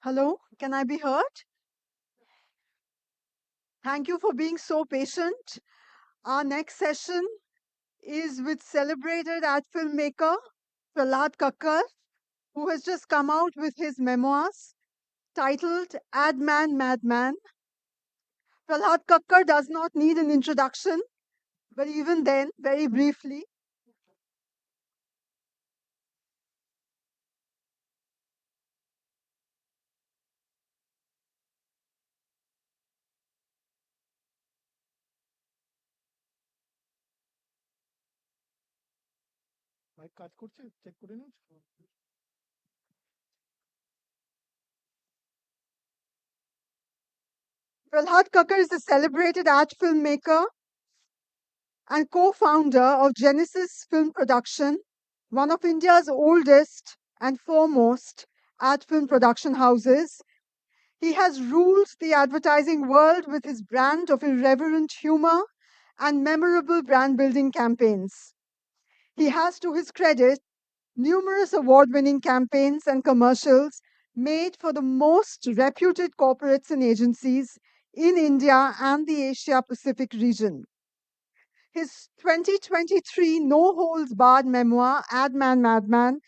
Hello, can I be heard? Thank you for being so patient. Our next session is with celebrated art filmmaker Prahlad Kakar, who has just come out with his memoirs titled Adman, Madman. Prahlad Kakar does not need an introduction, but even then, very briefly, Prahlad Kakar is a celebrated art filmmaker and co-founder of Genesis Film Production, one of India's oldest and foremost art film production houses. He has ruled the advertising world with his brand of irreverent humor and memorable brand building campaigns. He has, to his credit, numerous award winning campaigns and commercials made for the most reputed corporates and agencies in India and the Asia Pacific region. His 2023 no holds barred memoir, Adman Madman,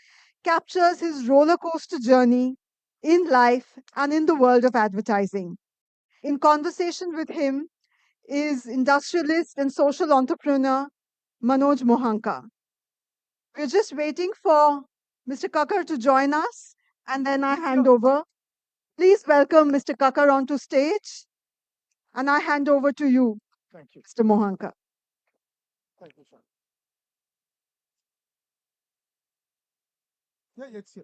captures his roller coaster journey in life and in the world of advertising. In conversation with him is industrialist and social entrepreneur Manoj Mohanka. We're just waiting for Mr. Kakar to join us, and then I hand over. Please welcome Mr. Kakar onto stage, and I hand over to you, Thank you. Mr. Mohanka. Thank you, sir. Yeah, it's here.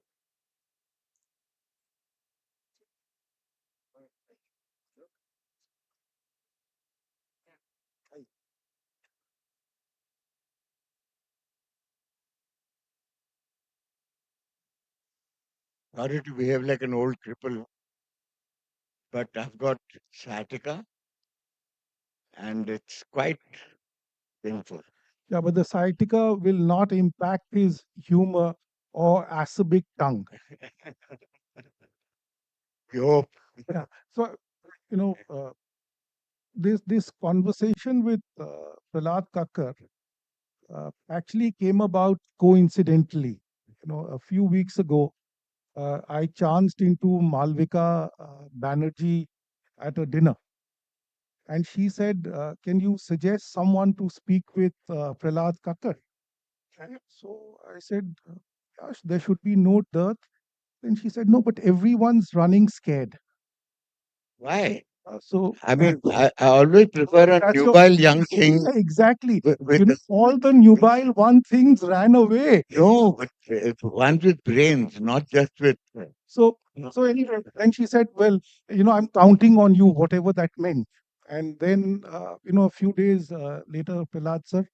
Sorry to behave like an old cripple, but I've got sciatica and it's quite painful. Yeah, but the sciatica will not impact his humor or acerbic tongue. We hope. Yeah. So, you know, this conversation with Prahlad Kakar actually came about coincidentally. A few weeks ago, I chanced into Malvika Banerjee at a dinner, and she said, "Can you suggest someone to speak with Prahlad Kakar?" And so I said, "Gosh, there should be no dearth." Then she said, "No, but everyone's running scared." Why? So I mean, I always prefer a that's your nubile young thing exactly. with All the nubile one things ran away. no, but one with brains, not just with. So so anyway, then she said, "Well, I'm counting on you, whatever that meant." And then a few days later, Prahlad sir,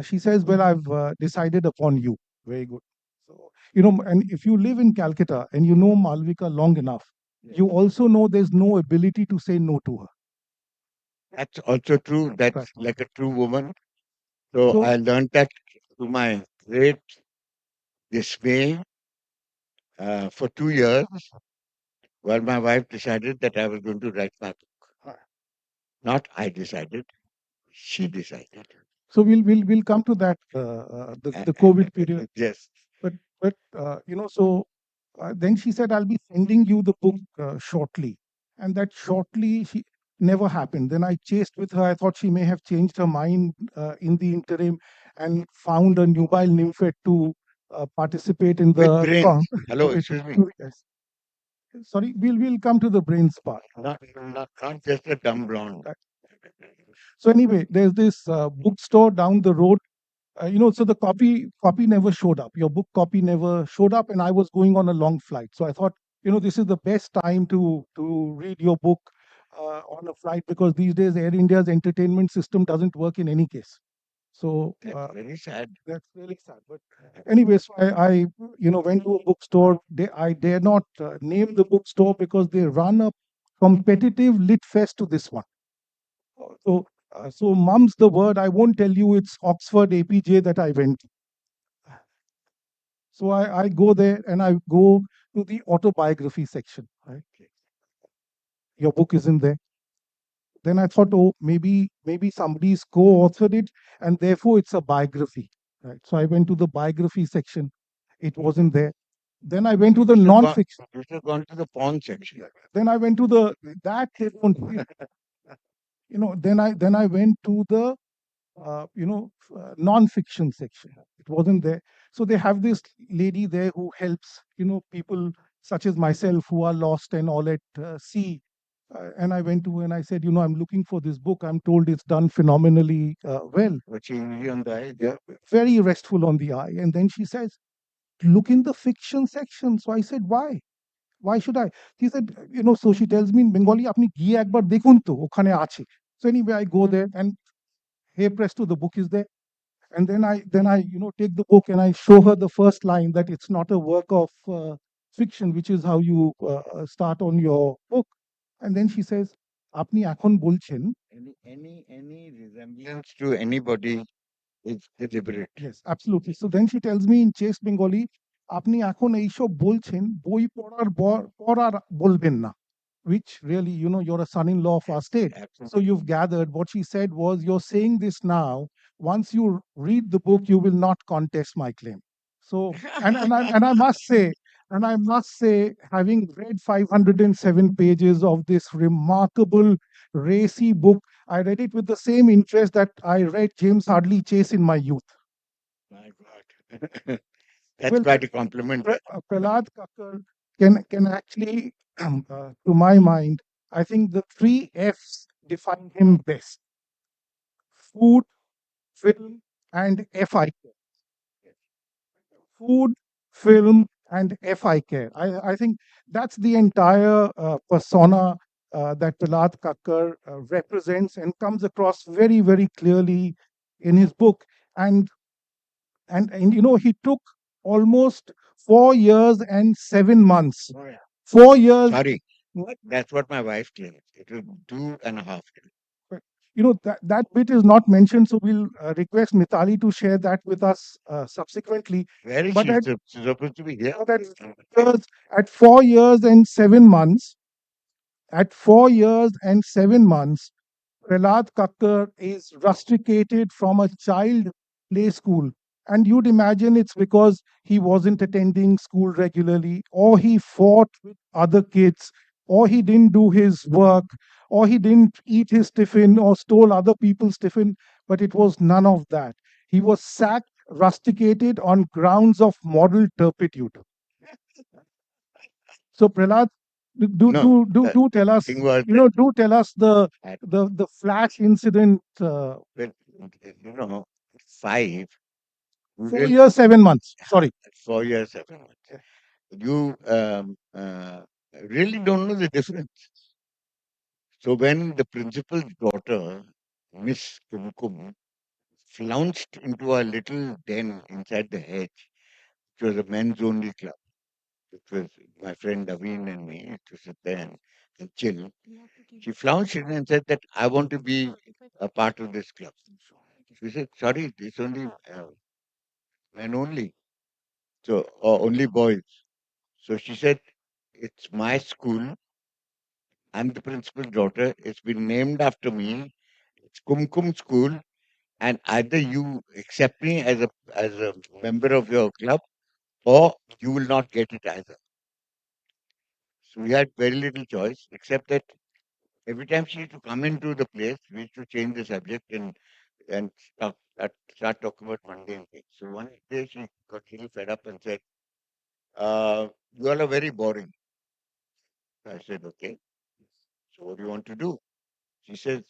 she says, "Well, I've decided upon you." Very good. So, and if you live in Calcutta and you know Malvika long enough, you also know there's no ability to say no to her. That's also true. That's Right. like a true woman. So So, I learned that to my great dismay for 2 years, while my wife decided that I was going to write my book. Not I decided, she decided. so we'll come to that the COVID period. Yes. But then she said, "I'll be sending you the book shortly," and that shortly she never happened. Then I chased with her. I thought she may have changed her mind in the interim and found a nubile nymphet to participate in With the brains. Hello, excuse me. Yes. Sorry, we'll come to the brains part. Not just a dumb blonde. So anyway, there's this bookstore down the road. So the copy never showed up. Your book copy never showed up, and I was going on a long flight. So I thought, this is the best time to read your book on a flight, because these days Air India's entertainment system doesn't work in any case. So That's very sad. that's really sad. But anyway, so I went to a bookstore. I dare not name the bookstore because they run a competitive lit fest to this one. So mum's the word. I won't tell you it's Oxford APJ that I went. So I go there and I go to the autobiography section. Right? Your book is in there. Then I thought, oh, maybe somebody's co-authored it, and therefore it's a biography. Right. So I went to the biography section. It wasn't there. Then I went to the non-fiction. You should have gone to the porn section. Then I went to the that they don't. Then I went to the non-fiction section. It wasn't there. So they have this lady there who helps, people such as myself who are lost and all at sea. And I went to and I said, I'm looking for this book. I'm told it's done phenomenally well. Which easy on the eye. Yeah, very restful on the eye. And then she says, look in the fiction section. So I said, why? Why should I? She said, so she tells me in Bengali, আপনি গিয়ে একবার দেখুন তো ওখানে আছে. So anyway, I go there and hey presto, the book is there. And then I take the book and I show her the first line that it's not a work of fiction, which is how you start on your book. And then she says, আপনি এখন বলছেন. Any resemblance to anybody is deliberate. Yes, absolutely. So then she tells me in chaste Bengali, আপনি এখন এইসব বলছেন বই পড়ার পর আর বলবেন না, which really, you're a son-in-law of our state. Absolutely. So you've gathered what she said was, you're saying this now. Once you read the book, you will not contest my claim. So, and I must say, having read 507 pages of this remarkable, racy book, I read it with the same interest that I read James Hadley Chase in my youth. My God. That's quite a compliment. Prahlad Kakar can actually, to my mind, I think the three F's define him best: food, film, and FI care. Food, film, and FI care. I think that's the entire persona that Prahlad Kakar represents and comes across very, very clearly in his book. And he took almost 4 years and 7 months. Oh, yeah. 4 years. Sorry. That's what my wife claims. It was 2.5 years. That bit is not mentioned, so we'll request Mitali to share that with us subsequently. Where is But she? at, She's supposed to be here. at 4 years and 7 months, Prahlad Kakar is rusticated from a child play school. And you'd imagine it's because he wasn't attending school regularly, or he fought with other kids, or he didn't do his work, or he didn't eat his tiffin, or stole other people's tiffin. But it was none of that. He was sacked, rusticated on grounds of moral turpitude. So Prahlad, do tell us, do tell us the flash incident. Well, 5. 4 years, 7 months. Sorry. 4 years, 7 months. You really don't know the difference. So when the principal's daughter, Miss Kumkum, flounced into a little den inside the hedge, which was a men's only club, which was my friend Naveen and me to sit there and chill. She flounced in and said that I want to be a part of this club. She said, sorry, it's only men only. So, or only boys. So she said, it's my school. I'm the principal's daughter. It's been named after me. It's Kumkum School. And either you accept me as a member of your club, or you will not get it either. So we had very little choice, except that every time she used to come into the place, we used to change the subject and start talking about mundane things. So one day she got really fed up and said, you all are very boring. I said, okay. So what do you want to do? She says,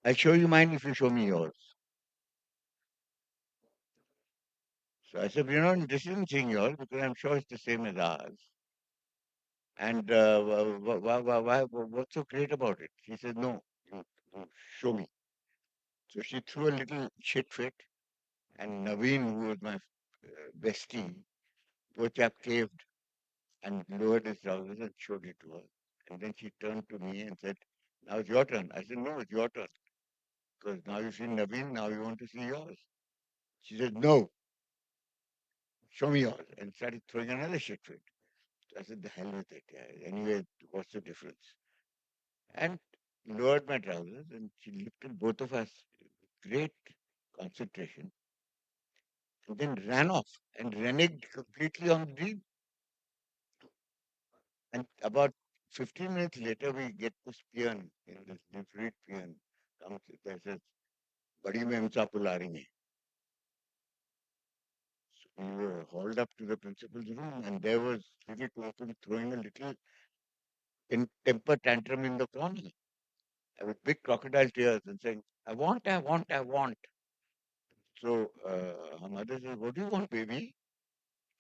I'll show you mine if you show me yours. So I said, we're not interested in seeing yours because I'm sure it's the same as ours. And what's so great about it? She said, no, you show me. So she threw a little shit fit, and Naveen, who was my bestie, poor chap caved and lowered his trousers and showed it to her. And then she turned to me and said, now it's your turn. I said, no, it's your turn. Because now you've seen Naveen, now you want to see yours. She said, no. show me yours, and started throwing another shit fit. I said, the hell with it. Yeah. Anyway, what's the difference? And lowered my trousers, and she looked at both of us with great concentration, and then ran off and reneged completely on the deed. And about 15 minutes later, we get this peon, this liveried peon, comes and says, "Badi memsa pulari mein." So we were hauled up to the principal's room, and there was little Twinkle throwing a little temper tantrum in the corner with big crocodile tears and saying, "I want, I want, I want." So her mother says, "What do you want, baby?"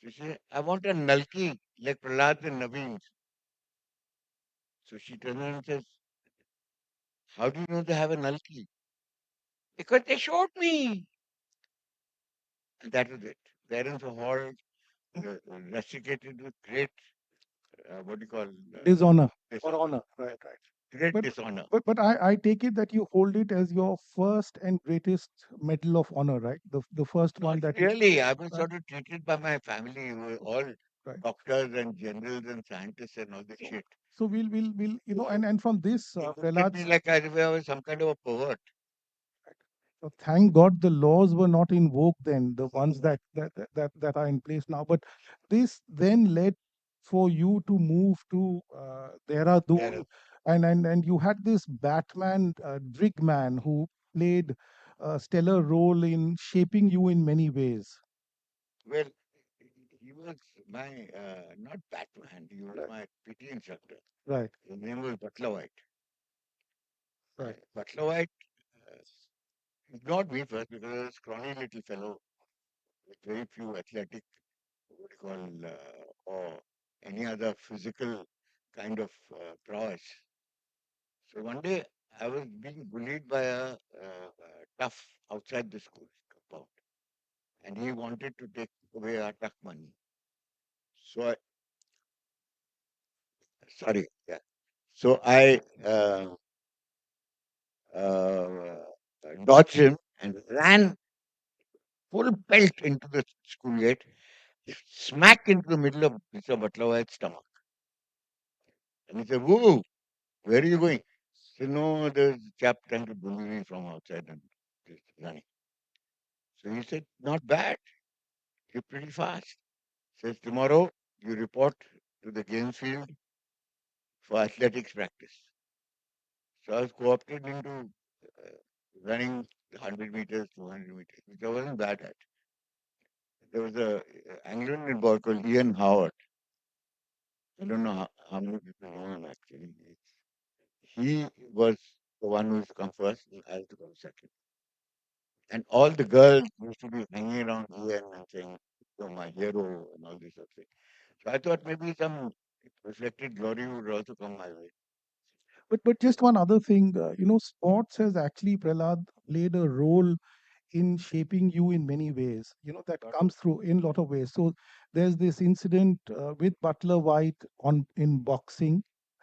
She said, "I want a nalki like Prahlad and Naveen's." So she turns around and says, "How do you know they have a nalki?" "Because they showed me." And that was it. Parents were all rusticated with great, what do you call, Dishonor or dishonor, honor. Right, right. great But dishonor. but I take it that you hold it as your first and greatest medal of honor, right? The first one Not that you really. I was right, sort of treated by my family, who were all right. doctors and generals and scientists and all this shit. So we'll and from this They looked at me Prahlad's like as if I was some kind of a pervert. so thank God the laws were not in vogue then, the ones that are in place now. But this then led for you to move to Yeah. Dehradun, and you had this Batman Drigman who played a stellar role in shaping you in many ways. Well, he was my, not Batman, he was Right, my PT instructor. right, His name was Butler White. right. Butler White ignored me first because I was a scrawny little fellow with very few athletic, what do you call, or any other physical kind of prowess. So one day I was being bullied by tough outside the school compound, and he wanted to take away our tuck money. So I, sorry, yeah. So I uh, dodged him and ran full pelt into the school gate, smack into the middle of Mr. Butler's stomach. And he said, "Whoa, where are you going?" I said, "No, there's a chap trying to bully me from outside and just running." So he said, "Not bad. You're pretty fast." Says, "Tomorrow you report to the games field for athletics practice." So I was co-opted into running 100 meters, 200 meters, which I wasn't bad at. There was a Anglican football called Ian Howard. I don't know how many people know him actually. He was the one who used to come first, and I used to come second. And all the girls used to be hanging around Ian and saying, "You're my hero," and all this sort of thing. So I thought maybe some reflected glory would also come my way. But just one other thing, sports has actually Prahlad played a role in shaping you in many ways, that Lot of comes through in a lot of ways. So there's this incident with Butler White on in boxing,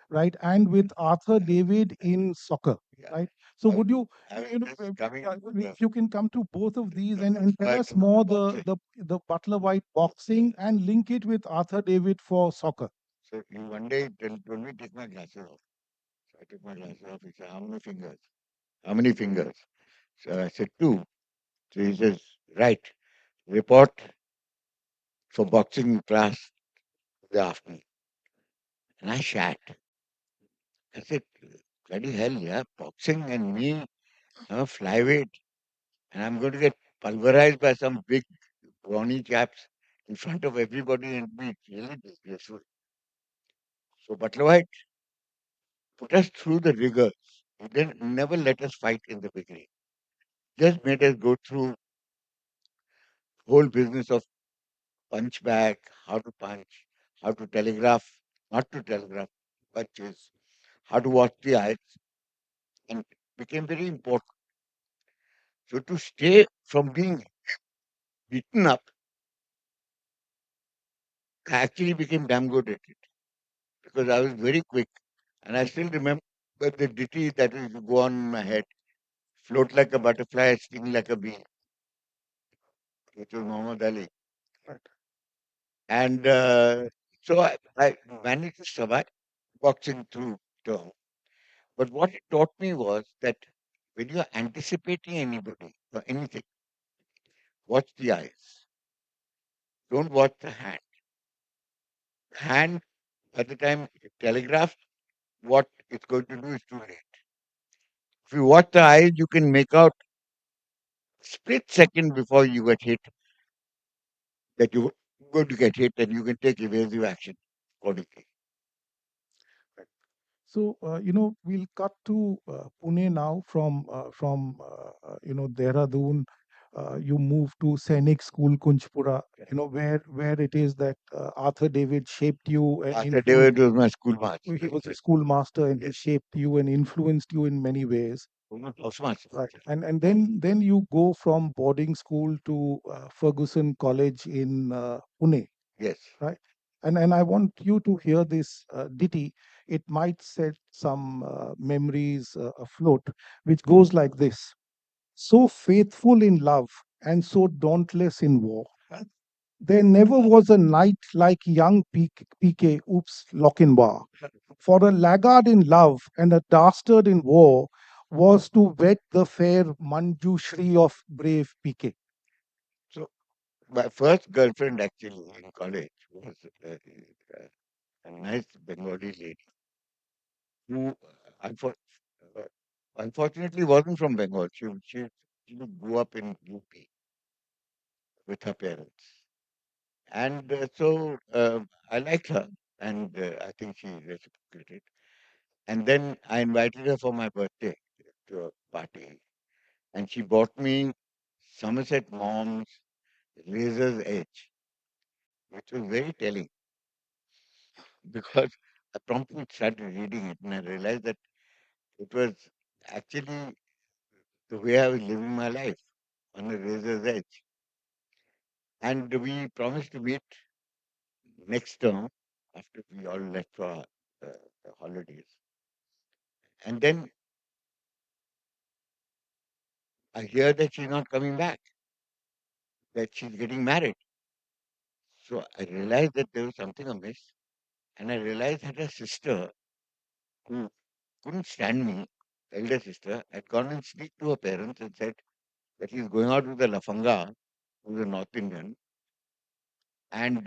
right, and with Arthur David in soccer, yeah. right? So would you I was you know just coming to the if you can come to both of these because and tell I us come from more boxing. the Butler White boxing and link it with Arthur David for soccer. So he one day told me take my glasses off. So I took my glasses off. He said, "How many fingers? How many fingers?" So I said, "Two." So he says, "Right, report for boxing class in the afternoon." And I shat. I said, "Bloody hell, yeah, boxing and me, I'm a flyweight, and I'm going to get pulverized by some big brawny chaps in front of everybody and be really disgraceful." So Butler White put us through the rigors. He didn't never let us fight in the beginning. Just made us go through whole business of punch back, how to punch, how to telegraph, not to telegraph punches, how to watch the eyes, and became very important. So to stay from being beaten up, I actually became damn good at it because I was very quick. And I still remember the ditty that used to go on in my head: "Float like a butterfly, sting like a bee," which was Muhammad Ali. Right. And so I managed to survive boxing through term. But what it taught me was that when you are anticipating anybody or anything, watch the eyes. Don't watch the hand. Hand, at the time it telegraphs what it's going to do is too late. If you watch the eyes, you can make out split second before you get hit that you're going to get hit, and you can take evasive action accordingly. So, we'll cut to Pune now from Dehradun. You move to Sainik School, Kunjpura, where it is that Arthur David shaped you and After David was my school master. he was a schoolmaster and he Yes. shaped you and influenced you in many ways. House master. Right. And then you go from boarding school to Ferguson College in Pune, Yes. right? And I want you to hear this ditty. It might set some memories afloat, which goes like this: so faithful in love and so dauntless in war. There never was a knight like young PK Oops Lochinvar. For a laggard in love and a dastard in war was to wed the fair Manjushri of brave PK. So my first girlfriend actually in college was a nice Bengali lady who unfor- uh, unfortunately wasn't from Bengal. She grew up in UP with her parents. And I liked her, and I think she reciprocated. And then I invited her for my birthday to a party, and she bought me Somerset Mom's Razor's Edge, which was very telling because I promptly started reading it, and I realized that it was actually the way I was living my life on a razor's edge. And we promised to meet next term after we all left for the holidays. And then I hear that she's not coming back, that she's getting married. So I realized that there was something amiss. And I realized that her sister, who couldn't stand me, elder sister, had gone and sneaked to her parents and said that he's going out with a Lafanga, who's a North Indian, and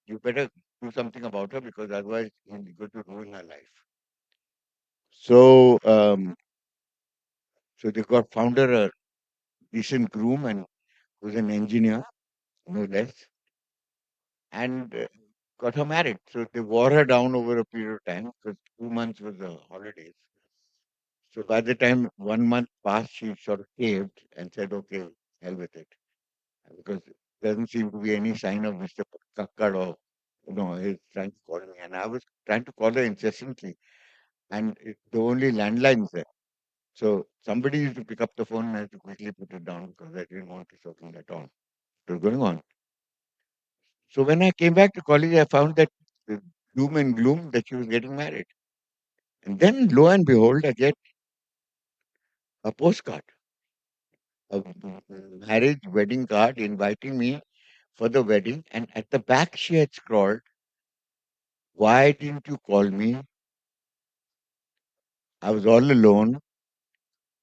you better do something about her because otherwise he's going to ruin her life. So, so they got found her a decent groom and who's an engineer, no less, and got her married. So they wore her down over a period of time because 2 months was the holidays. So by the time 1 month passed, she sort of caved and said, "Okay, hell with it," because there doesn't seem to be any sign of Mr. Kakkar or he's trying to call me, and I was trying to call her incessantly, and the only landlines there. So somebody used to pick up the phone and I had to quickly put it down because I didn't want to talking at all. It was going on. So when I came back to college, I found that doom and gloom that she was getting married. And then lo and behold, I get a postcard, a marriage wedding card inviting me for the wedding. And at the back, she had scrawled, "Why didn't you call me? I was all alone.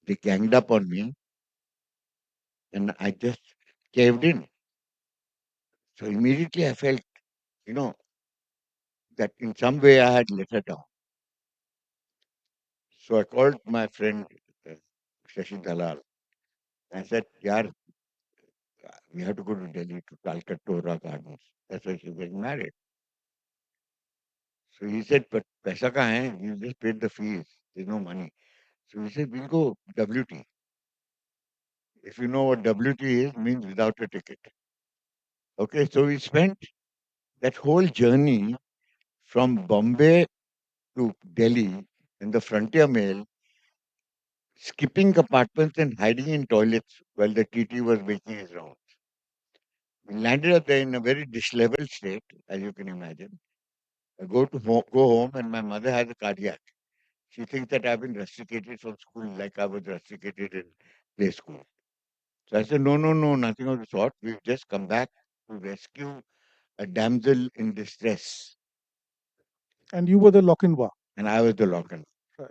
They ganged up on me and I just caved in." So immediately I felt, you know, that in some way I had let her down. So I called my friend uh, Shashi Dalal. I said, "Yaar, we have to go to Delhi to Calcutta Gardens. That's why she's getting married." So he said, "But paisa kahan hai? You just paid the fees. There's no money." So we said, "We'll go WT." If you know what WT is, means without a ticket. Okay, so we spent that whole journey from Bombay to Delhi in the Frontier Mail, skipping compartments and hiding in toilets while the TT was making his rounds. We landed up there in a very disheveled state, as you can imagine. I go home, and my mother has a cardiac. She thinks that I've been rusticated from school like I was rusticated in play school. So I said, "No, no, no, nothing of the sort. We've just come back to rescue a damsel in distress, And you were the Lochinwa. and I was the local. Right.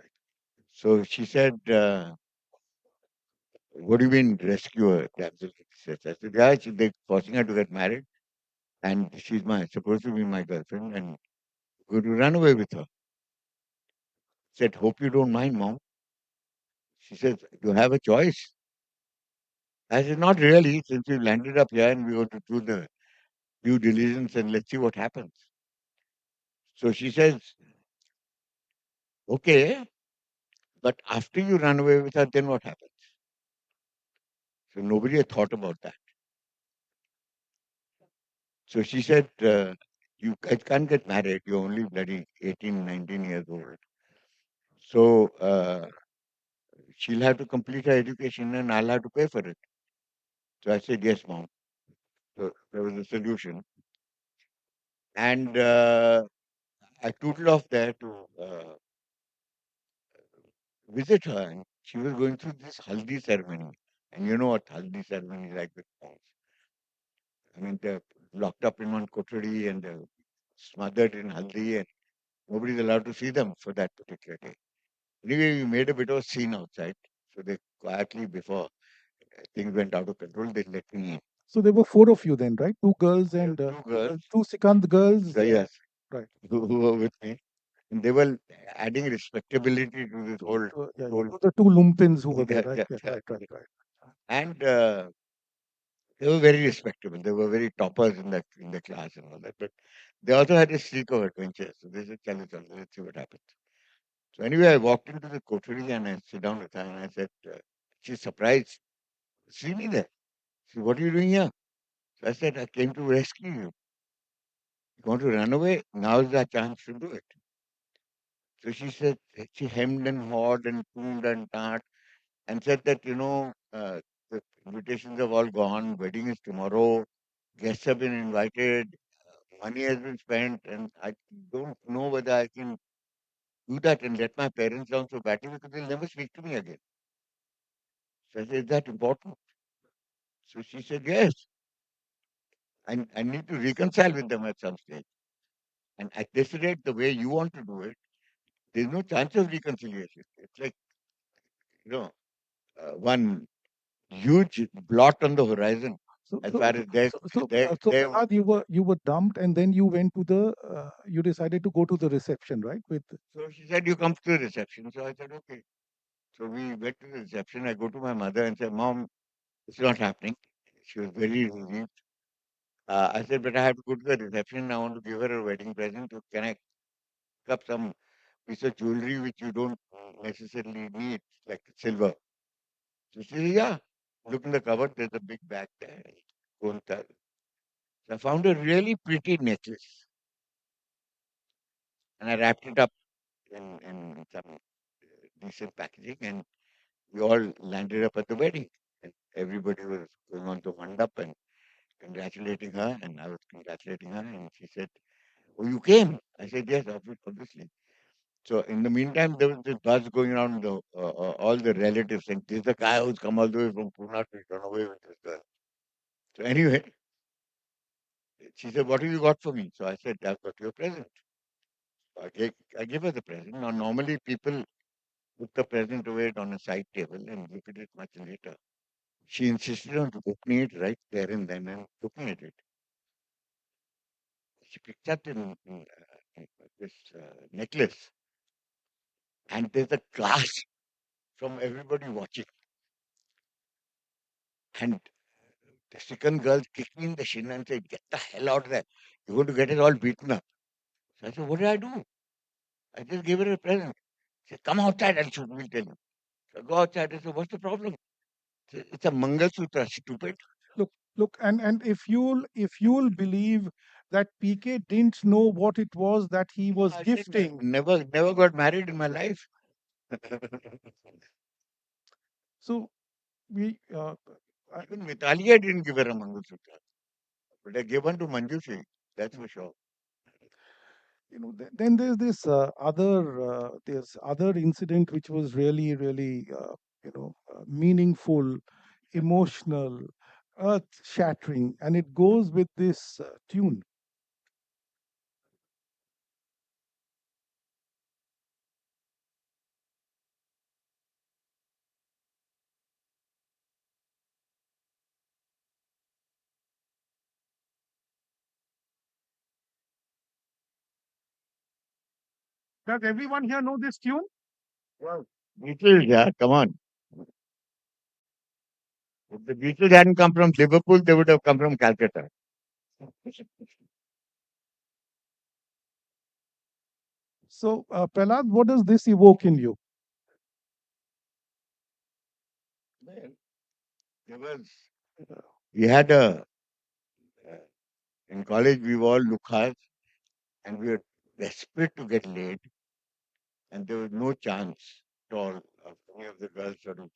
So she said, "What do you mean rescue a damsel in distress?" I said, "Yeah, they're forcing her to get married, and she's supposed to be my girlfriend, and going to run away with her." Said, "Hope you don't mind, mom." She says, "You have a choice." I said, "Not really, since we landed up here and we're going to do the due diligence and let's see what happens." So she says, "Okay, but after you run away with her, then what happens?" So nobody had thought about that. So she said, "You guys can't get married. You're only bloody 18, 19 years old. So she'll have to complete her education and I'll have to pay for it." So I said, "Yes, mom." So there was a solution. And I tootled off there to visit her. And she was going through this haldi ceremony. And you know what haldi ceremony is like with monks. I mean, they're locked up in one kothari and they're smothered in haldi and nobody's allowed to see them for that particular day. Anyway, we made a bit of a scene outside. So they quietly, before things went out of control, they let me in. So there were four of you then, right? Two girls There and were two girls, two Sikand girls. yes, Right. who were with me. And they were adding respectability to this Yeah, yeah. whole Those are two lumpins who were there, yeah, right? yeah, Yeah, yeah. right, right, right. And they were very respectable. They were very toppers in the class and all that. But they also had a streak of adventure. So they said, "Chalo, chalo, let's see what happens." So anyway, I walked into the coterie and I sit down with her and I said, she's surprised. "See me there." She said, "What are you doing here?" So I said, "I came to rescue you. You want to run away? Now is the chance to do it." So she said, she hemmed and hawed and toomed and tart and said that, the invitations have all gone, wedding is tomorrow, guests have been invited, money has been spent, and I don't know whether I can do that and let my parents down so badly because they'll never speak to me again. So I said, "Is that important?" So she said, "Yes, I need to reconcile with them at some stage. And at this rate, the way you want to do it, there's no chance of reconciliation. It's like, one huge blot on the horizon So, as so, far so, as they, so, so, they, so they, Prahlad, you were dumped, and then you went to the. You decided to go to the reception, right? With so she said, "You come to the reception." So I said, "Okay." So we went to the reception. I go to my mother and said, "Mom, it's not happening." She was very relieved. I said, "But I have to go to the reception. I want to give her a wedding present. So can I pick up some piece of jewelry which you don't necessarily need, like silver?" So she said, "Yeah." Look in the cupboard. There's a big bag there. Go and tell. So I found a really pretty necklace and I wrapped it up in some decent packaging and we all landed up at the wedding. And everybody was going on to Mandap and congratulating her, and I was congratulating her, and she said, "Oh, you came?" I said, "Yes, obviously." So in the meantime, there was this buzz going around all the relatives, and this is the guy who's come all the way from Pune to run away with this girl. So anyway, she said, "What have you got for me?" So I said, "I've got you a present." I gave her the present. Now, normally people put the present away on a side table and look at it much later. She insisted on opening it right there and then and looking at it. She picked up this necklace, and there's a glass from everybody watching. And the second girl kicked me in the shin and said, "Get the hell out of there. You're going to get it all beaten up." So I said, "What did I do? I just gave her a present." She said, "Come outside and shoot, we'll tell you." So I go outside. I said, "What's the problem?" She said, "It's a Mangal Sutra, stupid." look, and if you'll believe that PK didn't know what it was that he No, was I said, gifting. never got married in my life. So we, I, Even Mitali, I didn't give her a Mangal Sutra. But I gave one to Manjushri, that's for sure. then there's this other incident which was really meaningful, emotional, earth shattering, and it goes with this tune. Does everyone here know this tune? Well, Beatles, yeah, come on. If the Beatles hadn't come from Liverpool, they would have come from Calcutta. So, Prahlad, what does this evoke in you? Well, there was, we had uh, in college, we were all lukhas and we were desperate to get laid, and there was no chance at all of any of the girls sort of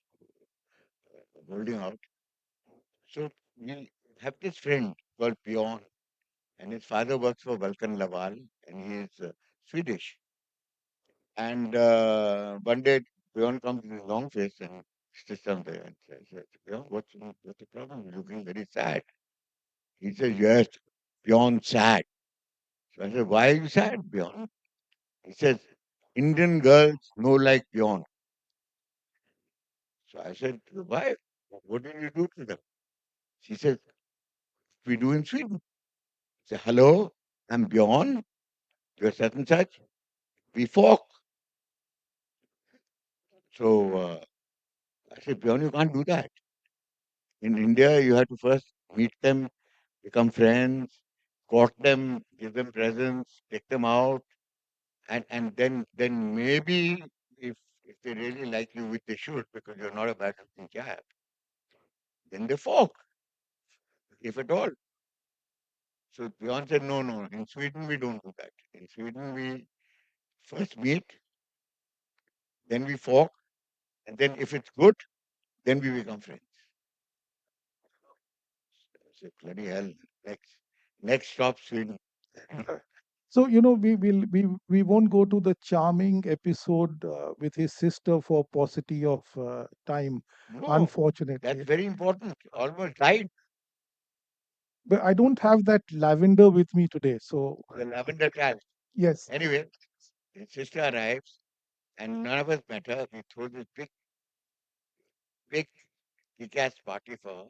holding out. So we have this friend called Bjorn, and his father works for Vulcan Laval, and he is Swedish. And one day, Bjorn comes with his long face and sits down there and says, Bjorn, what's the problem? You're looking very sad. He says, yes, Bjorn sad. So I said, why are you sad, Bjorn? He says, Indian girls no like Bjorn. So I said, why? What did you do to them? She says, we do in Sweden. I say, hello, I'm Bjorn. You're such and such. We folk. So I said, Bjorn, you can't do that. In India, you have to first meet them, become friends, court them, give them presents, take them out, and then maybe if if they really like you, which they should, because you're not a bad looking chap, then they folk, if at all. So Bjorn said, no, no, in Sweden we don't do that. In Sweden we first meet, then we folk, and then if it's good, then we become friends. I said, bloody hell, next stop Sweden. So, we won't go to the charming episode with his sister for paucity of time, No, that's unfortunately. very important. Almost died. But I don't have that lavender with me today. So, The lavender trap. yes. Anyway, his sister arrives, and none of us met her. We threw this big kick-ass party for her,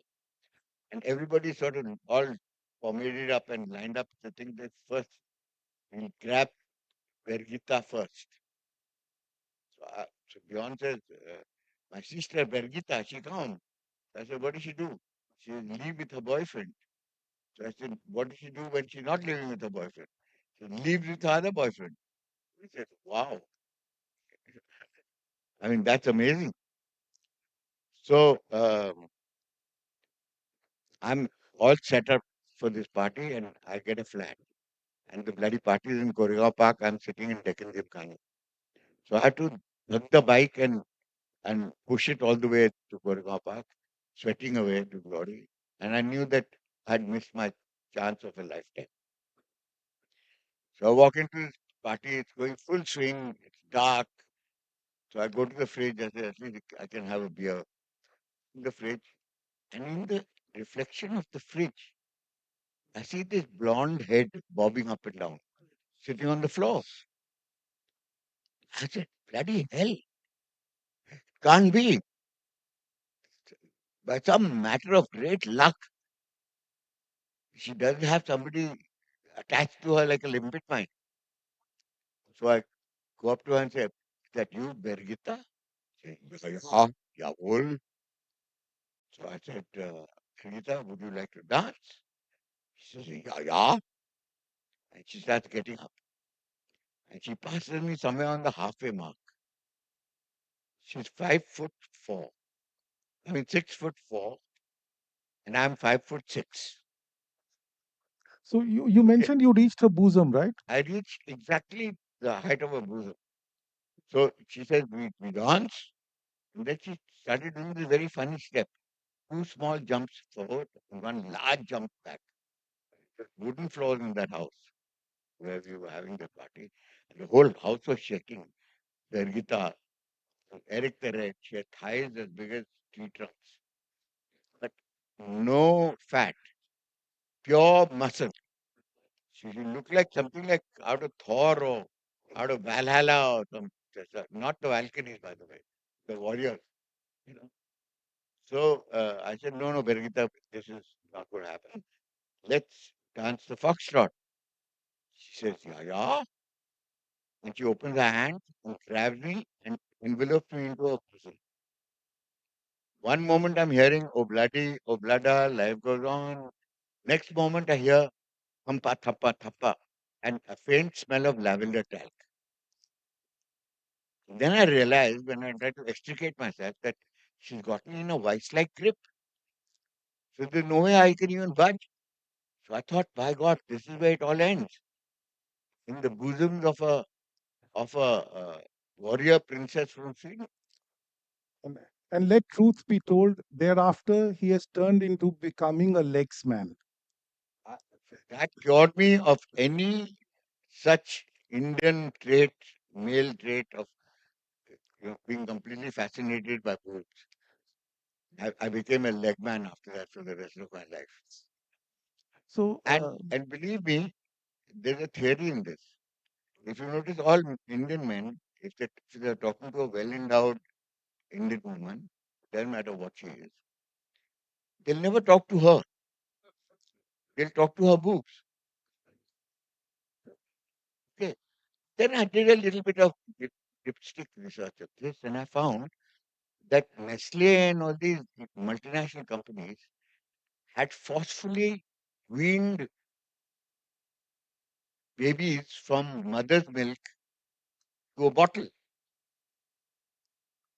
and everybody sort of all formated up and lined up to think that first we'll grab Bergita first. So Bjorn says, my sister Bergita, she come. I said, what does she do? She leave with her boyfriend. So I said, what does she do when she's not living with her boyfriend? She leaves with her other boyfriend. He said, wow. I mean, that's amazing. So I'm all set up for this party and I get a flat. And the bloody party is in Koregaon Park. I'm sitting in Deccan Gymkhana. So I had to hug the bike and push it all the way to Koregaon Park, sweating away to glory. And I knew that I'd missed my chance of a lifetime. So I walk into this party, it's going full swing, it's dark. So I go to the fridge, I say, at least I can have a beer in the fridge. And in the reflection of the fridge, I see this blonde head bobbing up and down, sitting on the floor. I said, bloody hell, can't be. By some matter of great luck, she doesn't have somebody attached to her like a limpet mine. So I go up to her and say, is that you, Bergita? She said, yeah, yeah, well. So I said, Bergita, would you like to dance? She says, yeah, yeah. And she starts getting up. And she passes me somewhere on the halfway mark. She's 5'4". I mean 6'4", and I'm 5'6". So, you Okay. mentioned you reached her bosom, right? I reached exactly the height of her bosom. So she said, we dance. And then she started doing this very funny step. Two small jumps forward and one large jump back. Wooden floors in that house where we were having the party. And the whole house was shaking. The guitar, Eric the Red, she had thighs as big as tree trunks. But no fat, pure muscle. She looked like something like out of Thor or out of Valhalla or some, not the Valkyries, by the way, the warriors, you know. So I said, no, no, Birgita, this is not going to happen. Let's dance the foxtrot. She says, yeah, yeah. And she opens her hand and grabs me and envelopes me into her bosom. One moment I'm hearing, oh bloody, oh blada, life goes on. Next moment I hear hampa thappa thappa and a faint smell of lavender talc. Then I realized when I tried to extricate myself that she's got me in a vice-like grip. So there's no way I can even budge. So I thought, by God, this is where it all ends. In the bosoms of a warrior princess from Sweden. And, and let truth be told, thereafter he has turned into becoming a legs man. Uh, That cured me of any such Indian trait, male trait of being completely fascinated by boobs. I became a leg man after that for the rest of my life. So, And believe me, there's a theory in this. If you notice, all Indian men, if they're talking to a well-endowed Indian woman, doesn't matter what she is, they'll never talk to her. They'll talk to her boobs. Okay. Then I did a little bit of dipstick research of this, and I found that Nestle and all these multinational companies had forcefully weaned babies from mother's milk to a bottle.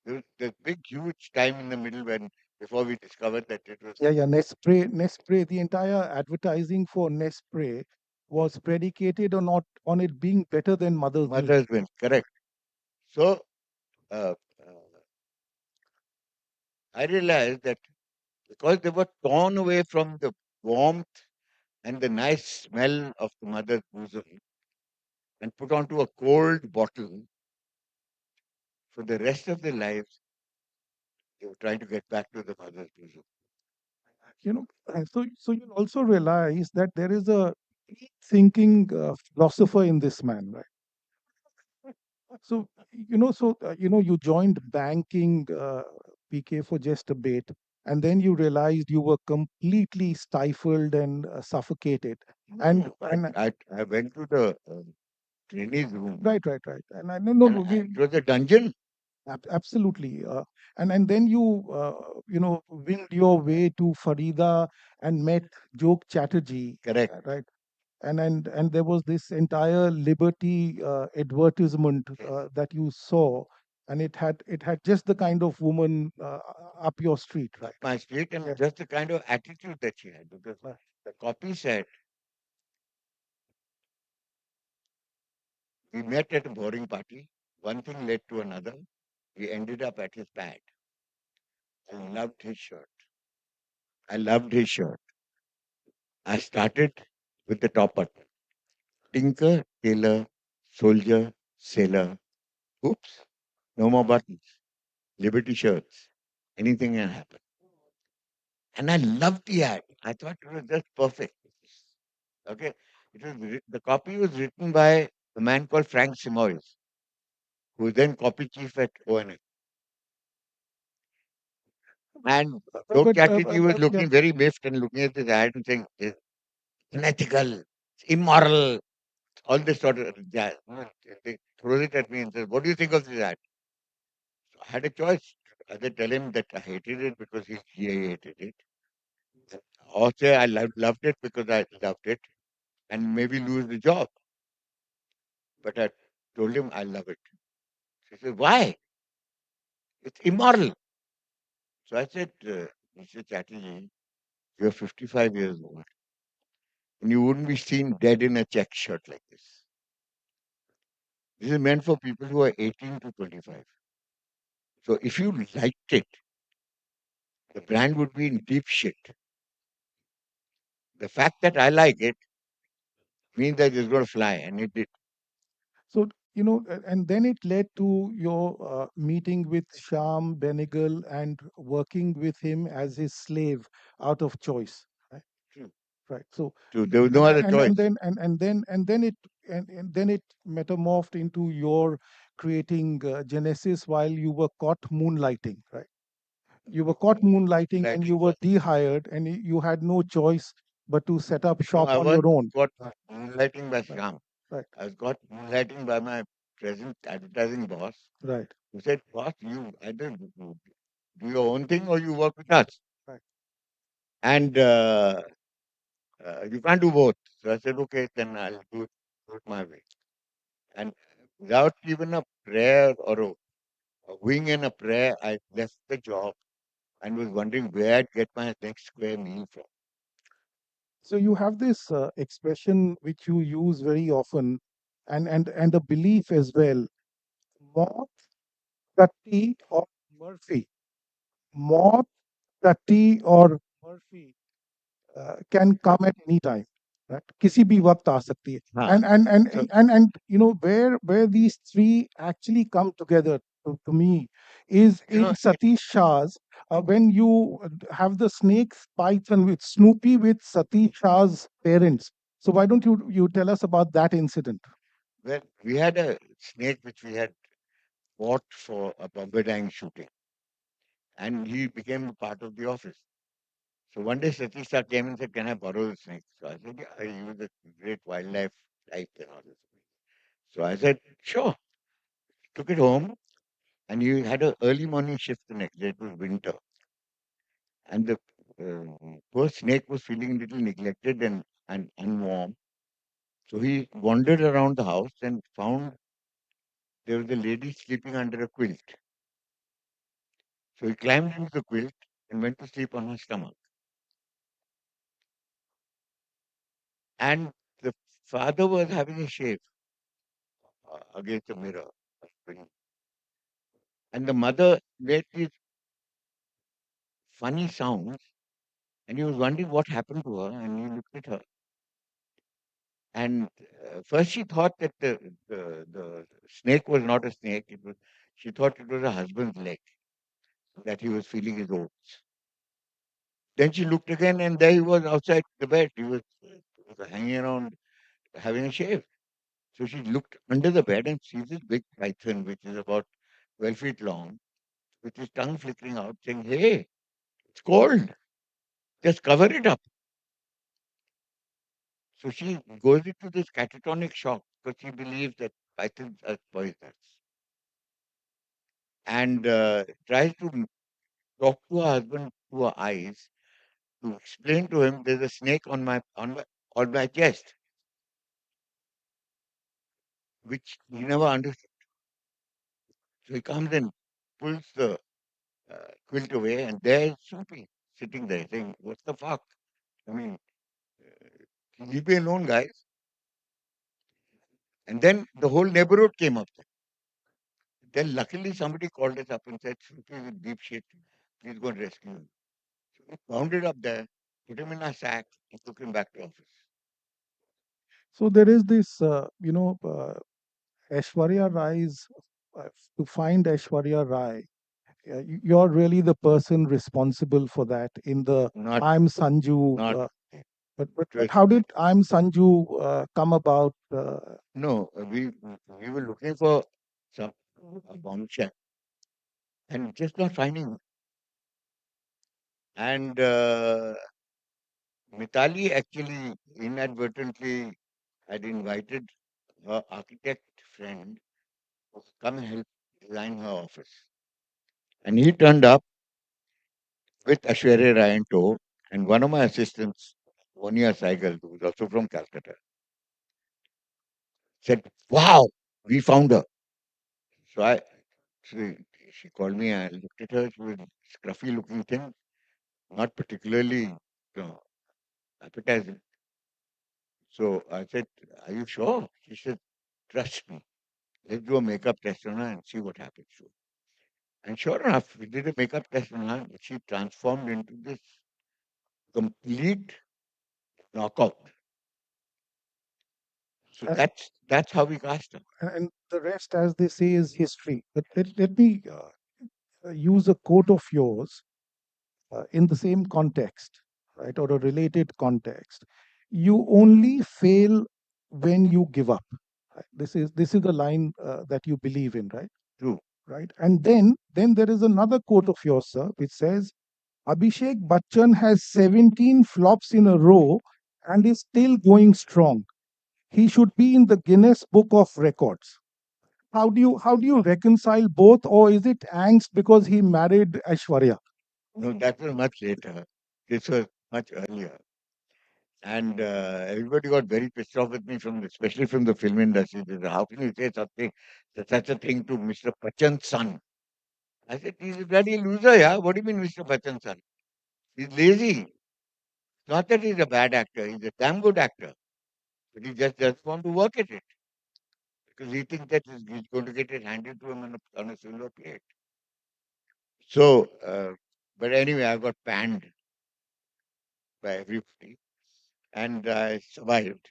There was the big, huge time in the middle when before we discovered that it was yeah, Nespray. The entire advertising for Nespray was predicated on it being better than mother's milk. mother's milk. Correct. So uh, I realized that because they were torn away from the warmth and the nice smell of the mother's bosom and put onto a cold bottle for the rest of their lives, they were trying to get back to the mother's bosom. So you'll also realize that there is a thinking philosopher in this man, right? So you joined banking, PK, for just a bit, and then you realized you were completely stifled and suffocated. And No, and I went to the trainees room right. And I no, and it was a dungeon. absolutely. And then you winged your way to Farida and met Jog Chatterjee, Correct. right? And there was this entire Liberty advertisement Yes. that you saw, and it had just the kind of woman up your street, Up right? my street and Yeah. just the kind of attitude that she had because Right. the copy said we met at a boring party. One thing led to another. We ended up at his pad. I loved his shirt. I loved his shirt. I started with the top button. Tinker, tailor, soldier, sailor. Oops, no more buttons. Liberty shirts. Anything can happen. And I loved the ad. I thought it was just perfect. Okay. The copy was written by a man called Frank Simoes, who was then copy chief at ONF. And Lok Chatterjee was Yeah. looking very miffed and looking at this ad and saying, it's unethical, it's immoral, all this sort of jazz. They throws it at me and says, what do you think of this ad? So I had a choice. Either tell him that I hated it because he hated it, or say I loved it because I loved it, and maybe lose the job. But I told him I love it. He said, why? It's immoral. So I said, Mr. Chatterjee, you're 55 years old, and you wouldn't be seen dead in a check shirt like this. This is meant for people who are 18 to 25. So if you liked it, the brand would be in deep shit. The fact that I like it means that it's going to fly, and it did. So, and then it led to your meeting with Sham Benegal and working with him as his slave out of choice. Right. True. Right. So, True. There was no other and choice. then and then it metamorphed into your creating Genesis while you were caught moonlighting. Right. You were caught moonlighting and you Lighting. were dehired, and you had no choice but to set up No, shop I on was your own. got moonlighting by Right. Sham. Right. I was got moonlighting by my present advertising boss, Right. who said, "Boss, you either do your own thing or you work with us, Right. and you can't do both." So I said, "Okay, then I'll do it my way." And without even a prayer or a wing and a prayer, I left the job and was wondering where I'd get my next square meal from. So you have this expression which you use very often, and a belief as well. Moth, Tatti, or Murphy. Moth, Tatti, or Murphy can come at any time, right? किसी भी वक्त आ सकती है. Huh. And you know where these three actually come together to me is You in know, Satish Shah's when you have the snake python with Snoopy with Satish Shah's parents. So why don't you tell us about that incident? well, we had a snake which we had bought for a Bombay shooting, and he became a part of the office. So one day Satish Sir came and said, "Can I borrow the snake?" So I said, "Yeah, he was a great wildlife type and all this." So I said, "Sure." Took it home, and he had an early morning shift the next day. It was winter, and the poor snake was feeling a little neglected and unwarm. So he wandered around the house and found there was a lady sleeping under a quilt. So he climbed into the quilt and went to sleep on her stomach. And the father was having a shave against the mirror. And the mother made these funny sounds, and he was wondering what happened to her. And he looked at her. And first she thought that the snake was not a snake. She thought it was a husband's leg that he was feeling his oats. Then she looked again, and there he was outside the bed. He was hanging around having a shave. So she looked under the bed and sees this big python, which is about 12 feet long, with his tongue flickering out, saying, "Hey, it's cold. Just cover it up." So she goes into this catatonic shock because she believes that pythons are poisonous, and tries to talk to her husband through her eyes to explain to him there's a snake on my chest, which he never understood. So he comes and pulls the quilt away, and there's Soapy sitting there saying, "What the fuck? I mean, leave me alone, guys." And then the whole neighborhood came up there. Then luckily somebody called us up and said, "Soapy is in deep shit. Please go and rescue him." So we found it up there, put him in a sack, and took him back to office. So there is this, Aishwarya Rai's, to find Aishwarya Rai. You're really the person responsible for that in the Not, I'm Sanju. not, But it how was, did I'm Sanju come about? no, we were looking for some a bombshell and just not finding it. And Mitali actually inadvertently had invited her architect friend to come and help design her office. And he turned up with Ashwarya Rai in tow, and one of my assistants, Vania Saigal, who was also from Calcutta, said, "Wow, we found her." So she called me, I looked at her, she was a scruffy looking thing, not particularly appetizing. So I said, "Are you sure?" She said, "Trust me. Let's do a makeup test on her and see what happens to her." And sure enough, we did a makeup test on her. She transformed into this complete knockout. So Uh, that's how we cast her. and the rest, as they say, is history. But let me use a quote of yours in the same context, right, or a related context. You only fail when you give up. Right? This is the line that you believe in, right? True. Right. And then there is another quote of yours, sir, which says Abhishek Bachchan has 17 flops in a row and is still going strong. He should be in the Guinness Book of Records. how do you reconcile both, or is it angst because he married Aishwarya? No, that was much later. This was much earlier. And everybody got very pissed off with me, especially from the film industry. They said, how can you say such a thing to Mr. Bachchan's son? I said, he's a bloody loser, yeah. What do you mean, Mr. Bachchan's son? He's lazy. Not that he's a bad actor. He's a damn good actor. But he just doesn't want to work at it because he thinks that he's going to get it handed to him on a silver plate. So, but anyway, I got panned by everybody and I survived.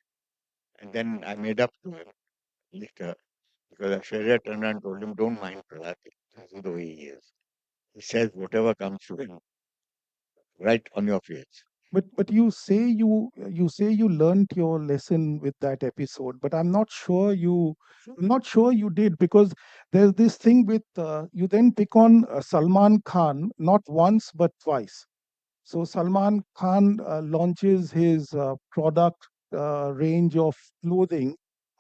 And then I made up to him later because Aishwarya turned around and told him, don't mind Prahlad. This is the way he is. He says whatever comes to him right on your face. But you say you learned your lesson with that episode, but I'm not sure you did, because there's this thing with you then pick on Salman Khan not once but twice. So Salman Khan launches his product range of clothing,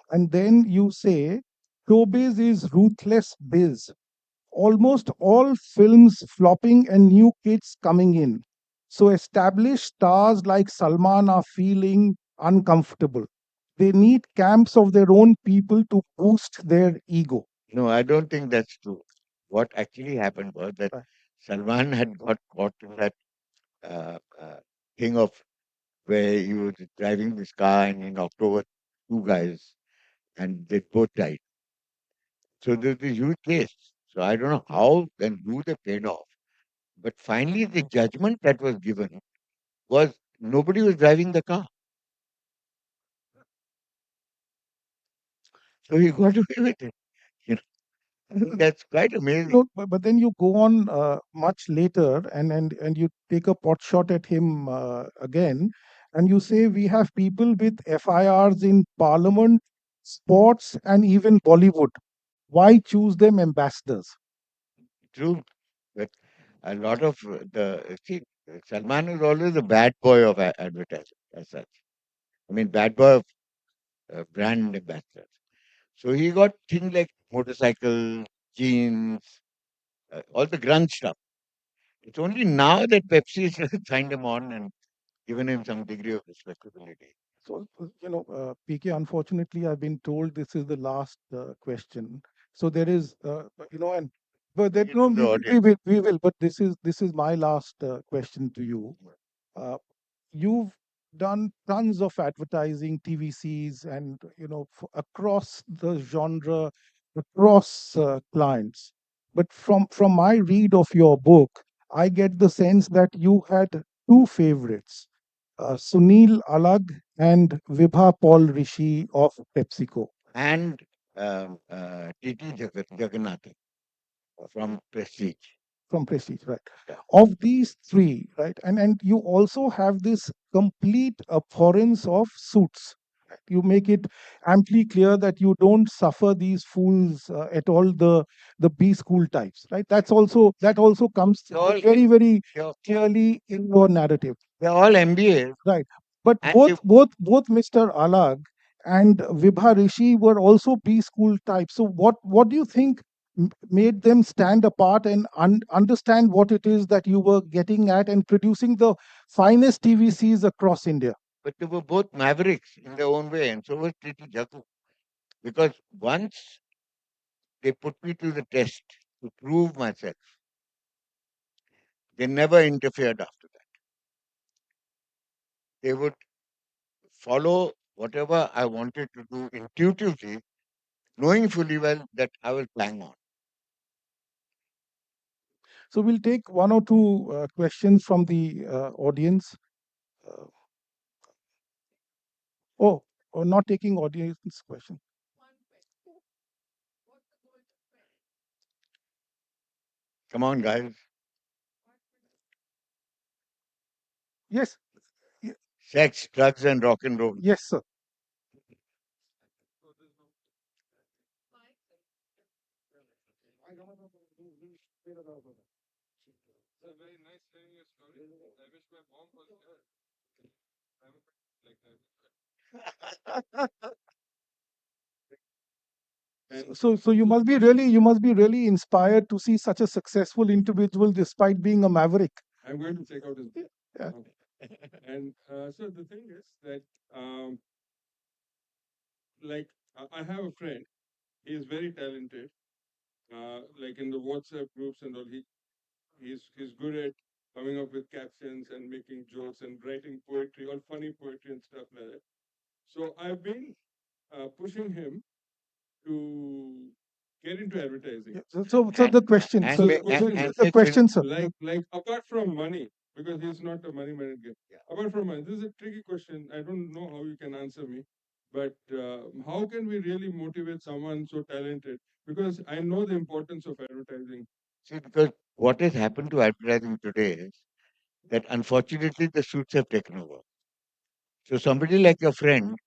and then you say showbiz is ruthless biz. Almost all films flopping and new kids coming in. So established stars like Salman are feeling uncomfortable. They need camps of their own people to boost their ego. No, I don't think that's true. What actually happened was that Right. Salman had got caught in that uh, uh, thing of where he was driving this car and in October, two guys and they both died. So there's this huge case. So I don't know how and who they paid off. But finally, the judgment that was given was nobody was driving the car. So he got away with it. You know, I think that's quite amazing. No, but then you go on much later, and you take a pot shot at him again, and you say we have people with FIRs in Parliament, sports, and even Bollywood. Why choose them ambassadors? True. But a lot of see, Salman is always the bad boy of advertising as such. I mean, bad boy of brand ambassadors. So he got things like motorcycle, jeans, all the grunge stuff. It's only now that Pepsi has signed him on and given him some degree of respectability. So, PK, unfortunately, I've been told this is the last question. So there is, and but Bring that it no, to the we will, audience. we will. But this is my last question to you. Uh, you've done tons of advertising, TVCs, and across the genre, across clients. But from my read of your book, I get the sense that you had two favorites, Sunil Alag and Vibha Paul Rishi of PepsiCo. And T.T. Jagannathan from Prestige. From Prestige, right? Yeah. Of these three, right, and you also have this complete abhorrence of suits. Right? You make it amply clear that you don't suffer these fools at all, the B school types, right? That also comes They're all, very they're, clearly in your narrative. they're all MBAs. Right. But And they, both Mr. Alag and Vibha Rishi were also B school types. So what do you think made them stand apart and understand what it is that you were getting at and producing the finest TVCs across India? but they were both mavericks in their own way. And so was T.T. Jaku. Because once they put me to the test to prove myself, they never interfered after that. They would follow whatever I wanted to do intuitively, knowing fully well that I will bang on. So we'll take one or two questions from the audience. Uh, oh, not taking audience question. Come on, guys. Yes, Sex, drugs, and rock and roll. yes, sir. So you must be really inspired to see such a successful individual despite being a maverick. I'm going to check out his book. Yeah. And so the thing is that, um, like, I have a friend. He is very talented. Like in the WhatsApp groups and all, he's good at coming up with captions and making jokes and writing poetry or funny poetry and stuff like that. So I've been pushing him to get into advertising. Yeah. So And the question, and so be- the listen, question, sir. like Apart from money, because he's not a money minded guy. yeah. Apart from money, this is a tricky question. I don't know how you can answer me, but how can we really motivate someone so talented? Because I know the importance of advertising. See, because what has happened to advertising today is that unfortunately the suits have taken over. So somebody like your friend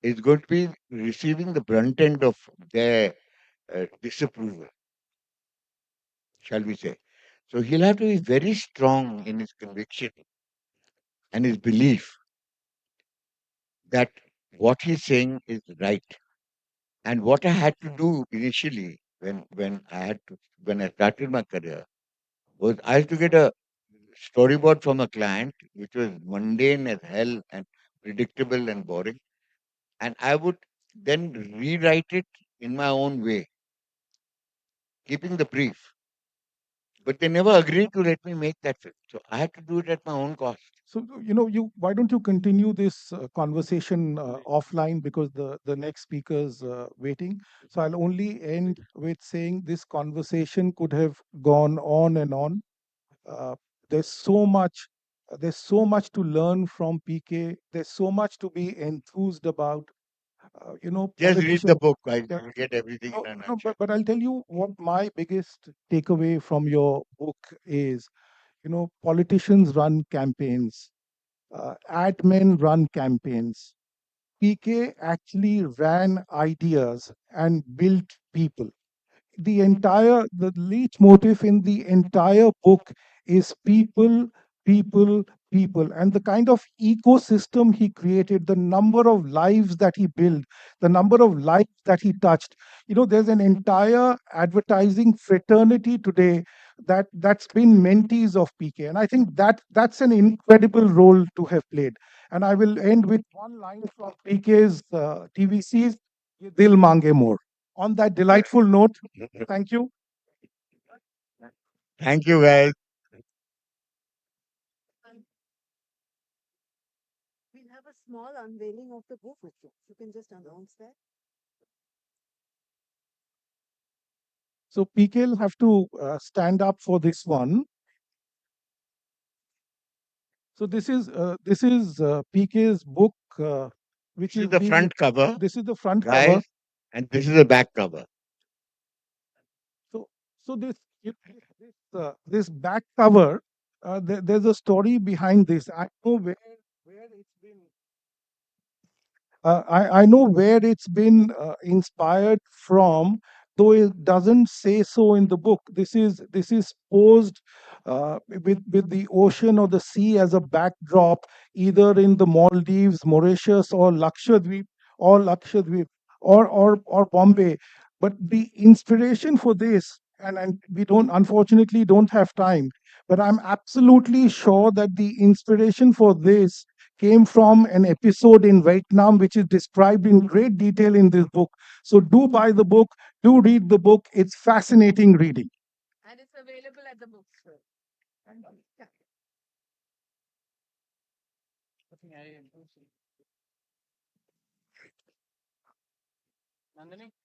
is going to be receiving the brunt end of their disapproval, shall we say. So he'll have to be very strong in his conviction and his belief that what he's saying is right. And what I had to do initially when I started my career was I had to get a storyboard from a client which was mundane as hell and predictable and boring. And I would then rewrite it in my own way, keeping the brief. But they never agreed to let me make that film. So I had to do it at my own cost. So you why don't you continue this conversation offline, because the next speaker's waiting. So I'll only end with saying this conversation could have gone on and on. Uh, there's so much. There's so much to learn from PK. There's so much to be enthused about. Just read the Politicians. book. I Yeah, will get everything no, in a no, nutshell. but I'll tell you what my biggest takeaway from your book is. Politicians run campaigns, admin run campaigns. PK actually ran ideas and built people. The leitmotif in the entire book is people, people, people, and the kind of ecosystem he created, the number of lives that he built, the number of lives that he touched. There's an entire advertising fraternity today that's been mentees of PK, and I think that's an incredible role to have played. And I will end with one line from PK's TVC's "Dil Mange More." On that delightful note, thank you. Thank you, guys. We'll have a small unveiling of the book. You can just announce that. So PK will have to stand up for this one. So this is PK's book, which This is is the being. front cover, This is the front cover. guys, and this is the back cover. So so this back cover, there's a story behind this. I know where it's been. I know where it's been inspired from, though it doesn't say so in the book. This is posed with the ocean or the sea as a backdrop, either in the Maldives, Mauritius, or Lakshadweep, or Bombay. But the inspiration for this, and we don't unfortunately don't have time, but I'm absolutely sure that the inspiration for this came from an episode in Vietnam, which is described in great detail in this book. So do buy the book, do read the book. It's fascinating reading. And it's available at the bookstore. Yeah.